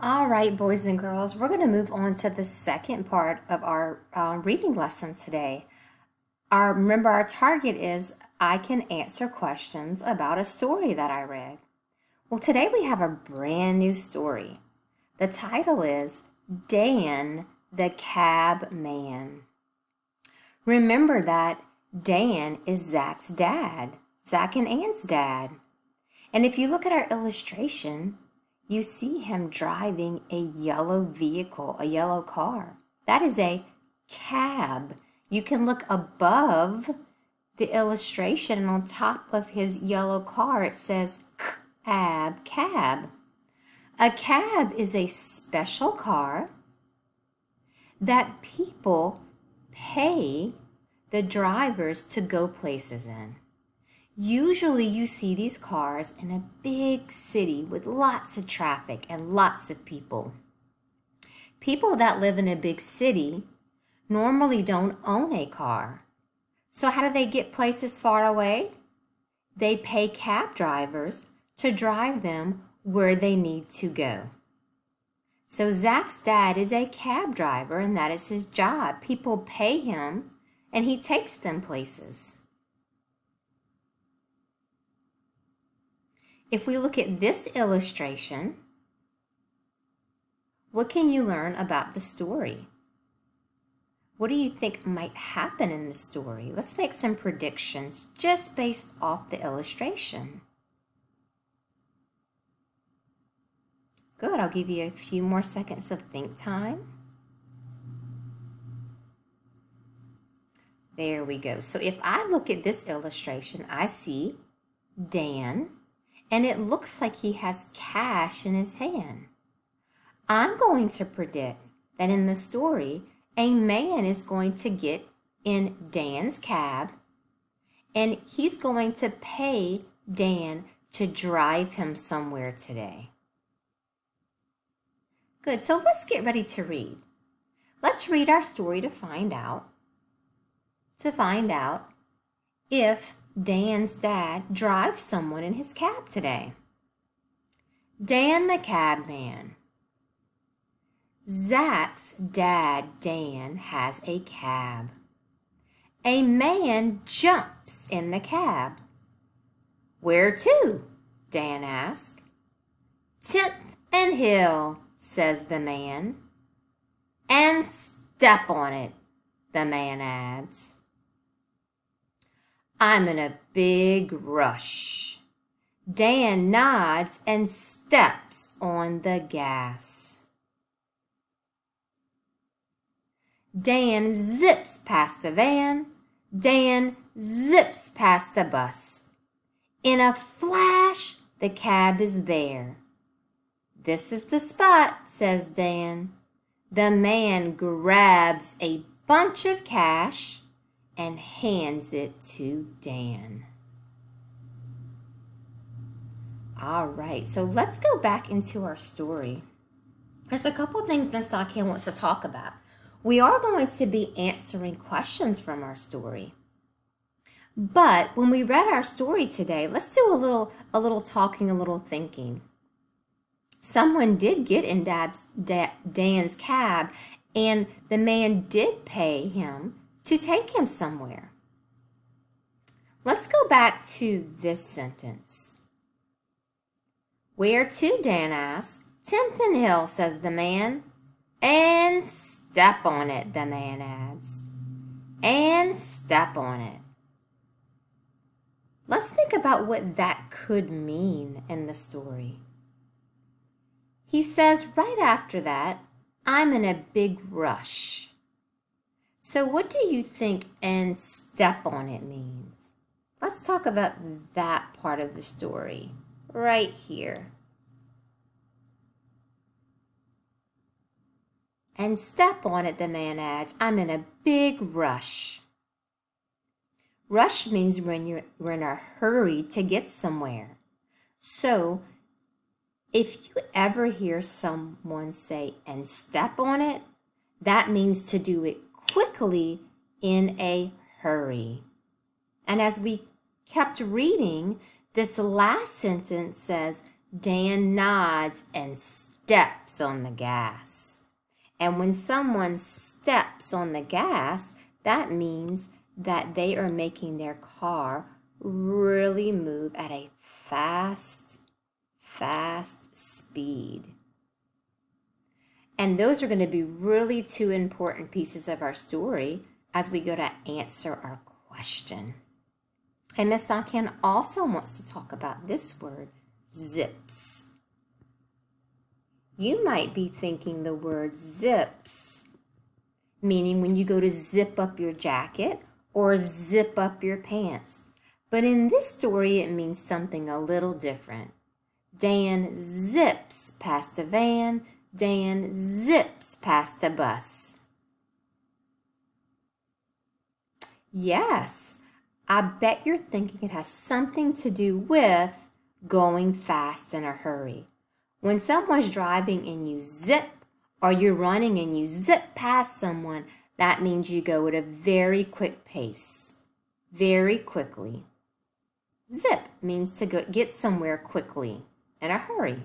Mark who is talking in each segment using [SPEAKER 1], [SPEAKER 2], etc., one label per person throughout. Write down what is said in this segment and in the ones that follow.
[SPEAKER 1] All right, boys and girls, we're going to move on to the second part of our reading lesson today. Remember, our target is I can answer questions about a story that I read. Well, today we have a brand new story. The title is Dan the Cab Man. Remember that Dan is Zach's dad, Zach and Ann's dad. And if you look at our illustration, you see him driving a yellow vehicle, a yellow car. That is a cab. You can look above the illustration, and on top of his yellow car it says cab. A cab is a special car that people pay the drivers to go places in. Usually you see these cars in a big city with lots of traffic and lots of people. People that live in a big city normally don't own a car. So how do they get places far away? They pay cab drivers to drive them where they need to go. So Zach's dad is a cab driver, and that is his job. People pay him and he takes them places. If we look at this illustration, what can you learn about the story? What do you think might happen in the story? Let's make some predictions just based off the illustration. Good, I'll give you a few more seconds of think time. There we go. So if I look at this illustration, I see Dan, and it looks like he has cash in his hand. I'm going to predict that in the story, a man is going to get in Dan's cab, and he's going to pay Dan to drive him somewhere today. Good, so let's get ready to read. Let's read our story to find out if Dan's dad drives someone in his cab today. Dan the Cab Man. Zach's dad, Dan, has a cab. A man jumps in the cab. Where to? Dan asks. 10th and Hill, says the man. And step on it, the man adds. I'm in a big rush. Dan nods and steps on the gas. Dan zips past a van. Dan zips past a bus. In a flash, the cab is there. This is the spot, says Dan. The man grabs a bunch of cash and hands it to Dan. All right, so let's go back into our story. There's a couple things Miss Zakia wants to talk about. We are going to be answering questions from our story. But when we read our story today, let's do a little talking, a little thinking. Someone did get in Dan's cab, and the man did pay him to take him somewhere. Let's go back to this sentence. Where to? Dan asks. 10th and Hill, says the man. And step on it, the man adds. And step on it. Let's think about what that could mean in the story. He says right after that, I'm in a big rush. So what do you think and step on it means? Let's talk about that part of the story right here. And step on it, the man adds, I'm in a big rush. Rush means when you're in a hurry to get somewhere. So if you ever hear someone say, and step on it, that means to do it quickly in a hurry. And as we kept reading, this last sentence says, Dan nods and steps on the gas. And when someone steps on the gas, that means that they are making their car really move at a fast speed. And those are going to be really two important pieces of our story as we go to answer our question. And Miss Nakhan also wants to talk about this word, zips. You might be thinking the word zips, meaning when you go to zip up your jacket or zip up your pants. But in this story, it means something a little different. Dan zips past a van. Dan zips past a bus. Yes, I bet you're thinking it has something to do with going fast in a hurry. When someone's driving and you zip, or you're running and you zip past someone, that means you go at a very quick pace, very quickly. Zip means to get somewhere quickly, in a hurry.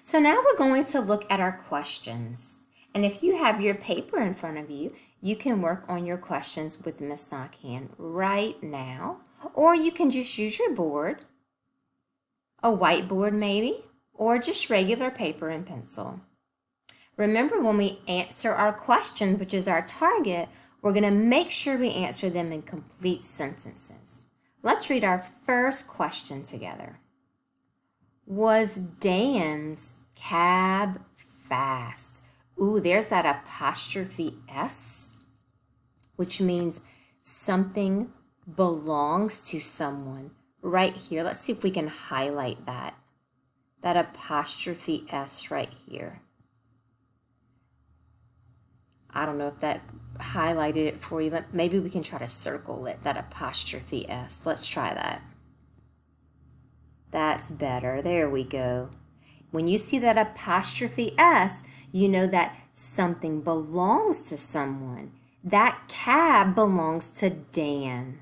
[SPEAKER 1] So now we're going to look at our questions. And if you have your paper in front of you, you can work on your questions with Miss Nakhan right now. Or you can just use your board, a whiteboard maybe, or just regular paper and pencil. Remember, when we answer our questions, which is our target, we're going to make sure we answer them in complete sentences. Let's read our first question together. Was Dan's cab fast? Ooh, there's that apostrophe S, which means something belongs to someone. Right here, let's see if we can highlight that. That apostrophe S right here. I don't know if that highlighted it for you. Maybe we can try to circle it, that apostrophe S. Let's try that. That's better. There we go. When you see that apostrophe S, you know that something belongs to someone. That cab belongs to Dan.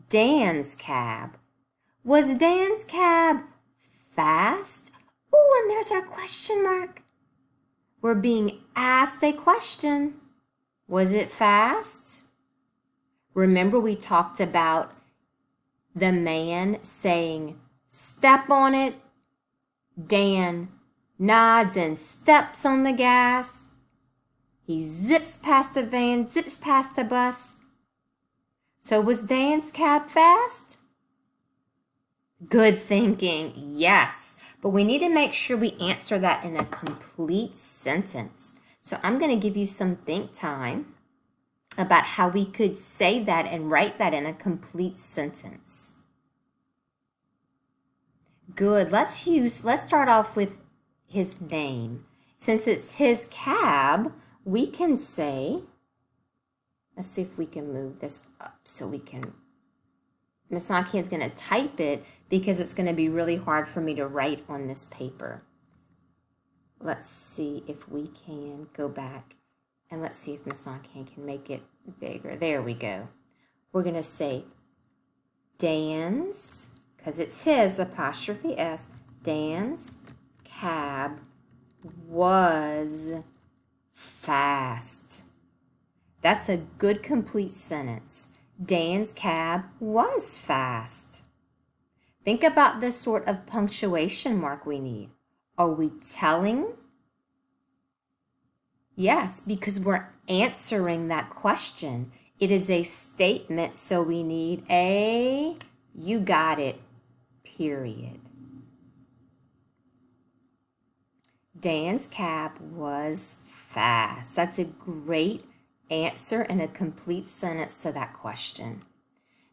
[SPEAKER 1] Dan's cab. Was Dan's cab fast? Oh, and there's our question mark. We're being asked a question. Was it fast? Remember, we talked about the man saying, step on it. Dan nods and steps on the gas. He zips past the van, zips past the bus. So was Dan's cab fast? Good thinking, yes. But we need to make sure we answer that in a complete sentence. So I'm going to give you some think time about how we could say that and write that in a complete sentence. Good. Let's start off with his name. Since it's his cab, we can say, let's see if we can move this up so we can, Miss Nakhan's going to type it because it's going to be really hard for me to write on this paper. Let's see if we can go back and let's see if Miss Nakhan can make it bigger. There we go. We're going to say Dan's, because it's his, apostrophe S, Dan's cab was fast. That's a good complete sentence. Dan's cab was fast. Think about the sort of punctuation mark we need. Are we telling? Yes, because we're answering that question. It is a statement, so we need a, you got it, period. Dan's cab was fast. That's a great answer and a complete sentence to that question.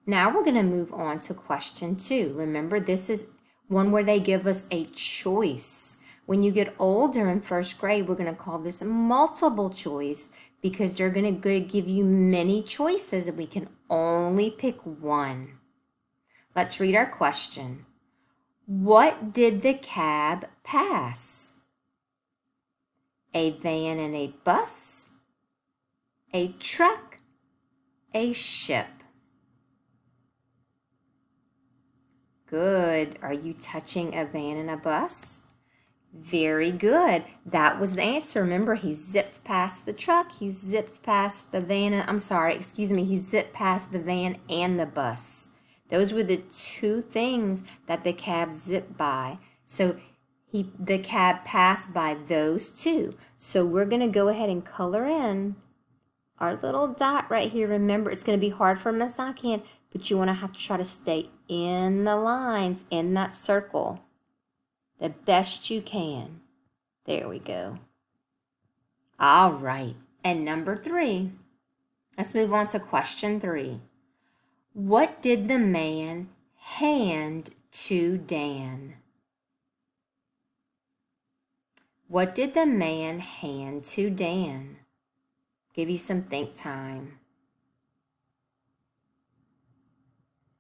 [SPEAKER 1] Now we're going to move on to question 2. Remember, this is one where they give us a choice. When you get older in first grade, we're going to call this multiple choice because they're going to give you many choices and we can only pick one. Let's read our question. What did the cab pass? A van and a bus, a truck, a ship. Good. Are you touching a van and a bus? Very good. That was the answer. Remember, he zipped past the truck. He zipped past the van. He zipped past the van and the bus. Those were the two things that the cab zipped by. So the cab passed by those two. So we're going to go ahead and color in our little dot right here. Remember, it's going to be hard for Miss Ican, but you want to have to try to stay in the lines, in that circle, the best you can. There we go. All right. And number 3. Let's move on to question 3. What did the man hand to Dan? What did the man hand to Dan? Give you some think time.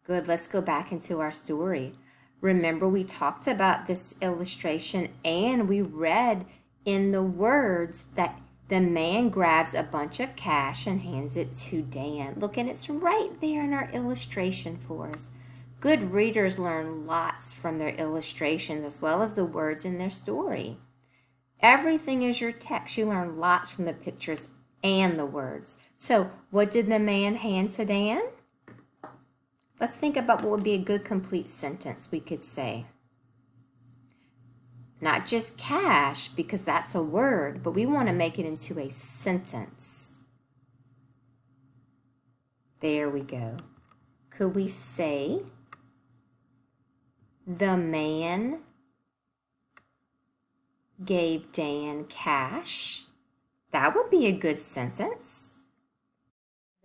[SPEAKER 1] Good, let's go back into our story. Remember, we talked about this illustration and we read in the words that the man grabs a bunch of cash and hands it to Dan. Look, and it's right there in our illustration for us. Good readers learn lots from their illustrations as well as the words in their story. Everything is your text. You learn lots from the pictures and the words. So, what did the man hand to Dan? Let's think about what would be a good complete sentence we could say. Not just cash, because that's a word, but we want to make it into a sentence. There we go. Could we say, the man gave Dan cash? That would be a good sentence.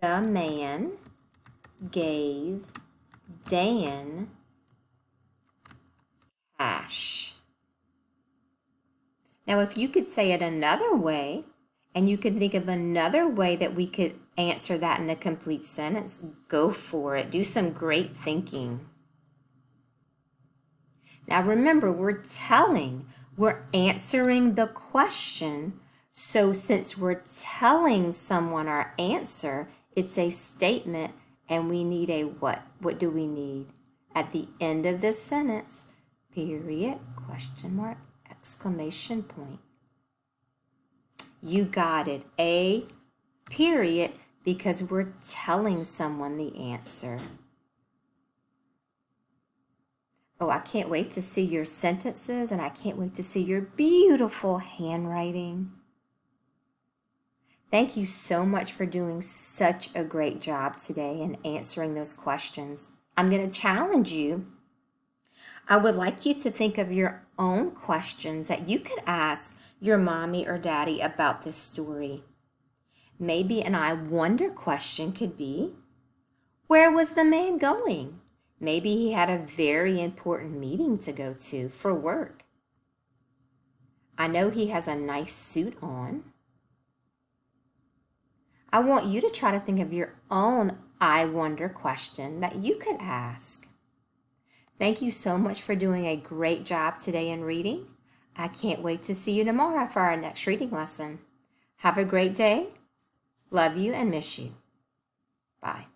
[SPEAKER 1] The man gave Dan cash. Now, if you could say it another way, and you could think of another way that we could answer that in a complete sentence, go for it. Do some great thinking. Now, remember, we're answering the question. So since we're telling someone our answer, it's a statement, and we need a what? What do we need? At the end of this sentence, period, question mark, exclamation point. You got it. A period, because we're telling someone the answer. Oh, I can't wait to see your sentences, and I can't wait to see your beautiful handwriting. Thank you so much for doing such a great job today and answering those questions. I'm going to challenge you. I would like you to think of your own questions that you could ask your mommy or daddy about this story. Maybe an I wonder question could be, where was the man going? Maybe he had a very important meeting to go to for work. I know he has a nice suit on. I want you to try to think of your own I wonder question that you could ask. Thank you so much for doing a great job today in reading. I can't wait to see you tomorrow for our next reading lesson. Have a great day. Love you and miss you. Bye.